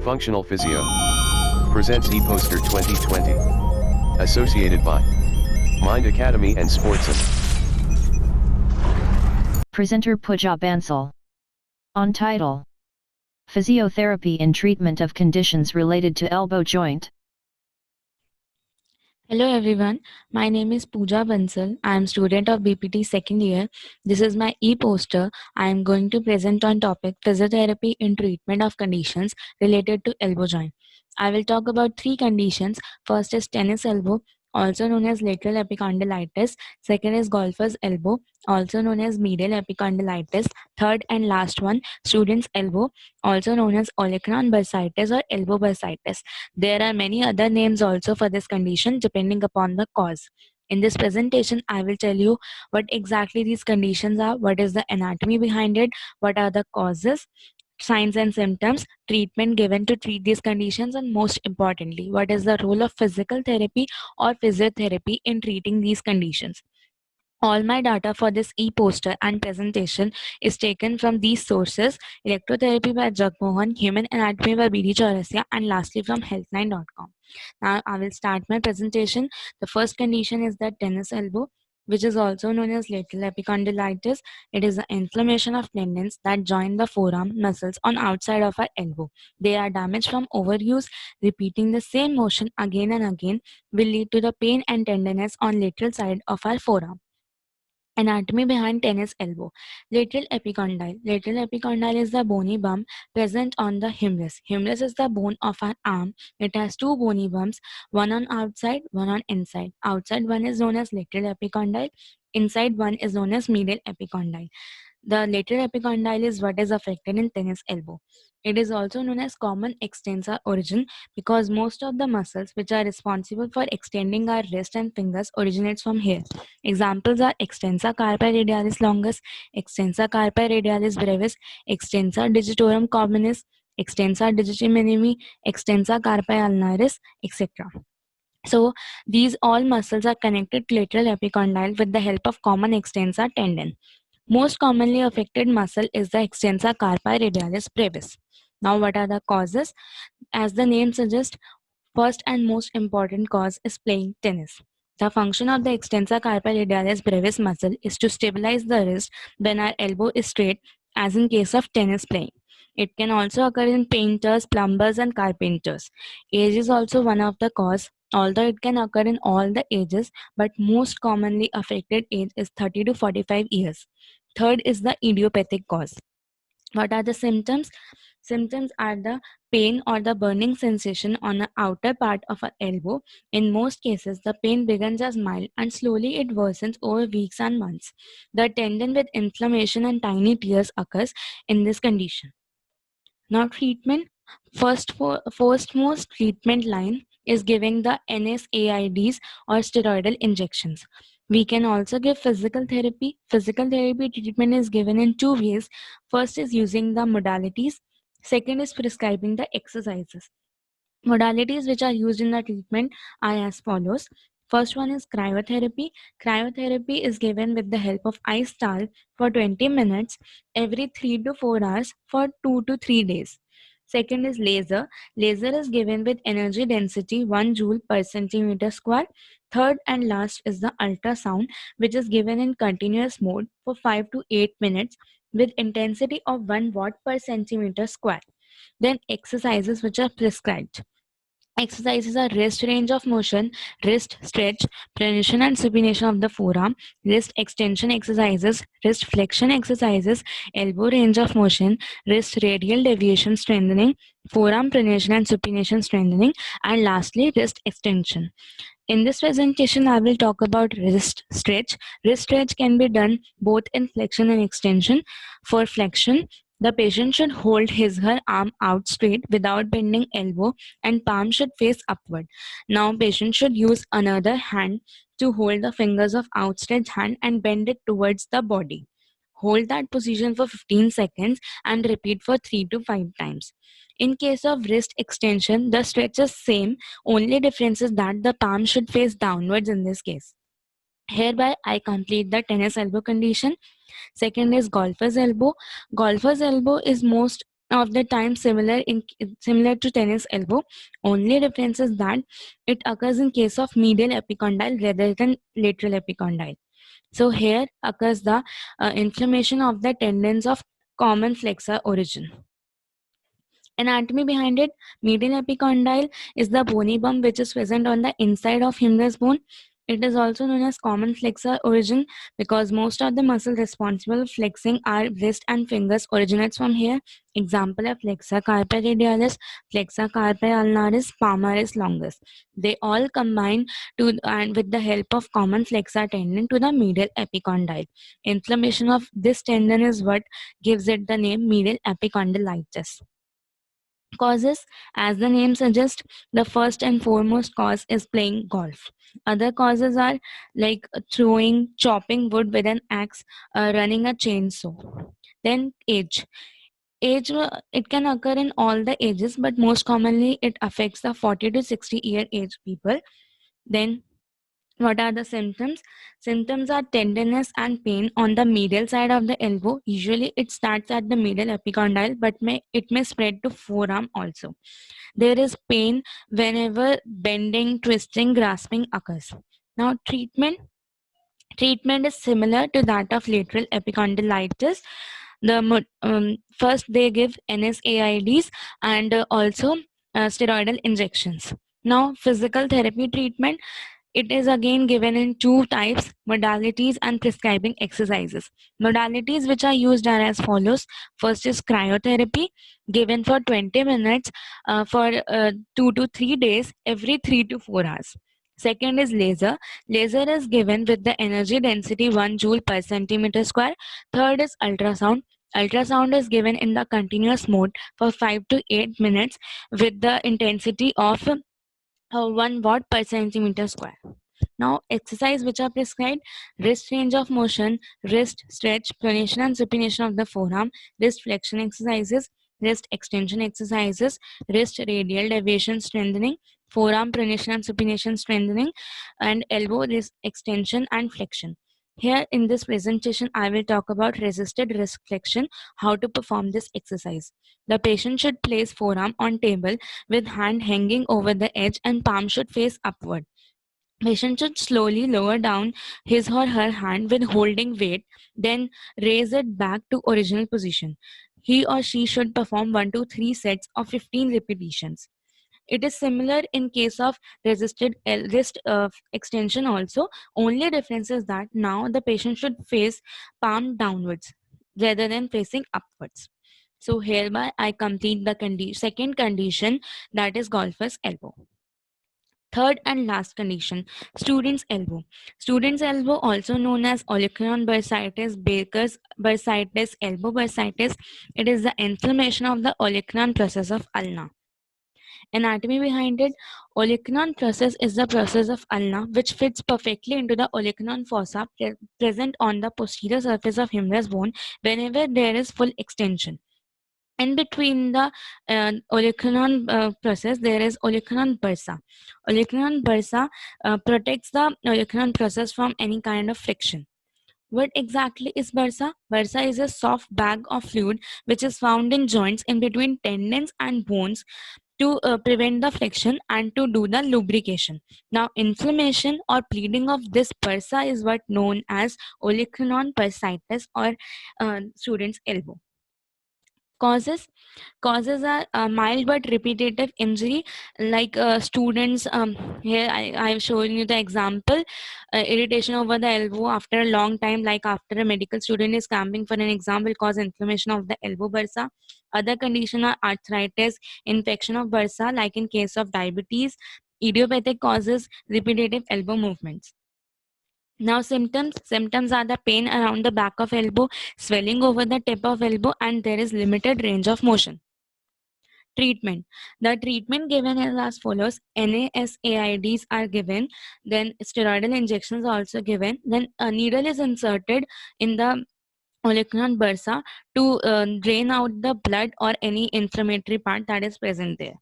Functional Physio presents ePoster 2020. Associated by Mind Academy and Sportson. Presenter Pooja Bansal. On title: Physiotherapy in treatment of conditions related to elbow joint. Hello everyone, my name is Pooja Bansal. I am student of BPT second year. This is my e-poster. I am going to present on topic physiotherapy in treatment of conditions related to elbow joint. I will talk about three conditions. First is tennis elbow, also known as lateral epicondylitis. Second is golfer's elbow, also known as medial epicondylitis. Third and last one, student's elbow, also known as olecranon bursitis or elbow bursitis. There are many other names also for this condition depending upon the cause. In this presentation, I will tell you what exactly these conditions are, what is the anatomy behind it, what are the causes, signs and symptoms, treatment given to treat these conditions, and most importantly, what is the role of physical therapy or physiotherapy in treating these conditions. All my data for this e-poster and presentation is taken from these sources: Electrotherapy by Jagmohan, Human Anatomy by B.D. Chaurasia, and lastly from healthline.com. Now I will start my presentation. The first condition is the tennis elbow, which is also known as lateral epicondylitis. It is the inflammation of tendons that join the forearm muscles on outside of our elbow. They are damaged from overuse. Repeating the same motion again and again will lead to the pain and tenderness on lateral side of our forearm. Anatomy behind tennis elbow. Lateral epicondyle. Lateral epicondyle is the bony bump present on the humerus. Humerus is the bone of our arm. It has two bony bumps, one on outside, one on inside. Outside one is known as lateral epicondyle. Inside one is known as medial epicondyle. The lateral epicondyle is what is affected in tennis elbow. It is also known as common extensor origin because most of the muscles which are responsible for extending our wrist and fingers originates from here. Examples are extensor carpi radialis longus, extensor carpi radialis brevis, extensor digitorum communis, extensor digiti minimi, extensor carpi ulnaris, etc. So these all muscles are connected to lateral epicondyle with the help of common extensor tendon. Most commonly affected muscle is the extensor carpi radialis brevis. Now, what are the causes? As the name suggests, first and most important cause is playing tennis. The function of the extensor carpi radialis brevis muscle is to stabilize the wrist when our elbow is straight, as in case of tennis playing. It can also occur in painters, plumbers, and carpenters. Age is also one of the cause, although it can occur in all the ages, but most commonly affected age is 30 to 45 years. Third is the idiopathic cause. What are the symptoms? Symptoms are the pain or the burning sensation on the outer part of our elbow. In most cases, the pain begins as mild and slowly it worsens over weeks and months. The tendon with inflammation and tiny tears occurs in this condition. Now treatment. First most treatment line is giving the NSAIDs or steroidal injections. We can also give physical therapy. Physical therapy treatment is given in two ways. First is using the modalities. Second is prescribing the exercises. Modalities which are used in the treatment are as follows. First one is cryotherapy. Cryotherapy is given with the help of ice towel for 20 minutes every 3 to 4 hours for 2 to 3 days. Second is laser. Laser is given with energy density 1 joule per centimeter square. Third and last is the ultrasound, which is given in continuous mode for 5 to 8 minutes with intensity of 1 watt per centimeter square. Then exercises which are prescribed. Exercises are wrist range of motion, wrist stretch, pronation and supination of the forearm, wrist extension exercises, wrist flexion exercises, elbow range of motion, wrist radial deviation strengthening, forearm pronation and supination strengthening, and lastly wrist extension. In this presentation, I will talk about wrist stretch. Wrist stretch can be done both in flexion and extension. For flexion, the patient should hold his/her arm out straight without bending elbow and palm should face upward. Now, patient should use another hand to hold the fingers of outstretched hand and bend it towards the body. Hold that position for 15 seconds and repeat for 3 to 5 times. In case of wrist extension, the stretch is same, only difference is that the palm should face downwards in this case. Hereby, I complete the tennis elbow condition. Second is golfer's elbow. Golfer's elbow is most of the time similar to tennis elbow. Only difference is that it occurs in case of medial epicondyle rather than lateral epicondyle. So here occurs the inflammation of the tendons of common flexor origin. Anatomy behind it: medial epicondyle is the bony bump which is present on the inside of humerus bone. It is also known as common flexor origin because most of the muscle responsible for flexing our wrist and fingers originates from here. Example are flexor carpi radialis, flexor carpi ulnaris, palmaris longus. They all combine to and with the help of common flexor tendon to the medial epicondyle. Inflammation of this tendon is what gives it the name medial epicondylitis. Causes: as the name suggests, the first and foremost cause is playing golf. Other causes are like throwing, chopping wood with an axe, running a chainsaw. Then age, it can occur in all the ages, but most commonly it affects the 40 to 60-year age people. Then what are the symptoms? Symptoms are tenderness and pain on the medial side of the elbow. Usually it starts at the medial epicondyle, but it may spread to forearm also. There is pain whenever bending, twisting, grasping occurs. Now, treatment is similar to that of lateral epicondylitis. First they give NSAIDs and also steroidal injections. Now, physical therapy treatment, it is again given in two types: modalities and prescribing exercises. Modalities which are used are as follows. First is cryotherapy, given for 20 minutes for 2 to 3 days every 3 to 4 hours. Second is laser. Laser is given with the energy density 1 joule per centimeter square. Third is ultrasound. Ultrasound is given in the continuous mode for 5 to 8 minutes with the intensity of 1 watt per centimeter square. Now, exercise which are prescribed: wrist range of motion, wrist stretch, pronation and supination of the forearm, wrist flexion exercises, wrist extension exercises, wrist radial deviation strengthening, forearm pronation and supination strengthening, and elbow wrist extension and flexion. Here in this presentation, I will talk about resisted wrist flexion, how to perform this exercise. The patient should place forearm on table with hand hanging over the edge and palm should face upward. Patient should slowly lower down his or her hand with holding weight, then raise it back to original position. He or she should perform 1 to 3 sets of 15 repetitions. It is similar in case of resisted wrist extension also. Only difference is that now the patient should face palm downwards rather than facing upwards. So hereby I complete the second condition, that is golfer's elbow. Third and last condition, student's elbow. Student's elbow, also known as olecranon bursitis, Baker's bursitis, elbow bursitis. It is the inflammation of the olecranon process of ulna. Anatomy behind it: olecranon process is the process of ulna which fits perfectly into the olecranon fossa present on the posterior surface of humerus bone whenever there is full extension. In between the olecranon process, there is olecranon bursa. Olecranon bursa protects the olecranon process from any kind of friction. What exactly is bursa? Bursa is a soft bag of fluid which is found in joints in between tendons and bones to prevent the friction and to do the lubrication. Now, inflammation or bleeding of this bursa is what known as olecranon bursitis or student's elbow. Causes are mild but repetitive injury, like students. Here I've shown you the example: irritation over the elbow after a long time, like after a medical student is cramping for an exam, will cause inflammation of the elbow bursa. Other condition are arthritis, infection of bursa, like in case of diabetes. Idiopathic causes repetitive elbow movements. Now, symptoms are the pain around the back of elbow, swelling over the tip of elbow, and there is limited range of motion. Treatment: the treatment given is as follows: NSAIDs are given, then steroidal injections are also given, then a needle is inserted in the olecranon bursa to drain out the blood or any inflammatory part that is present there.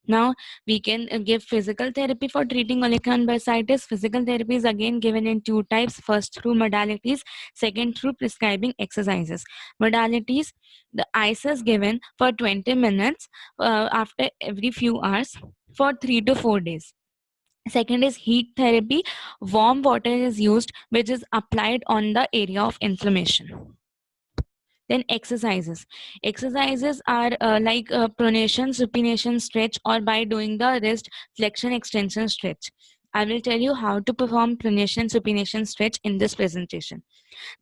Now we can give physical therapy for treating olecranon bursitis. Physical therapy is again given in two types: first through modalities, second through prescribing exercises. Modalities: the ice is given for 20 minutes after every few hours for 3 to 4 days. Second is heat therapy. Warm water is used, which is applied on the area of inflammation. Then exercises. Exercises are like pronation, supination, stretch, or by doing the wrist flexion extension stretch. I will tell you how to perform pronation, supination, stretch in this presentation.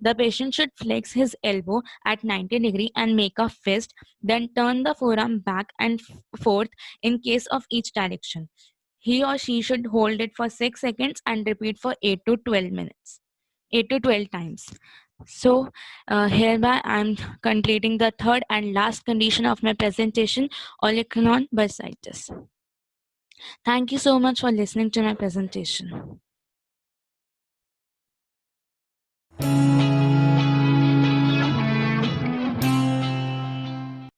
The patient should flex his elbow at 90 degree and make a fist, then turn the forearm back and forth in case of each direction. He or she should hold it for 6 seconds and repeat for 8 to 12 minutes, 8 to 12 times. So, hereby I'm completing the third and last condition of my presentation, olecranon bursitis. Thank you so much for listening to my presentation.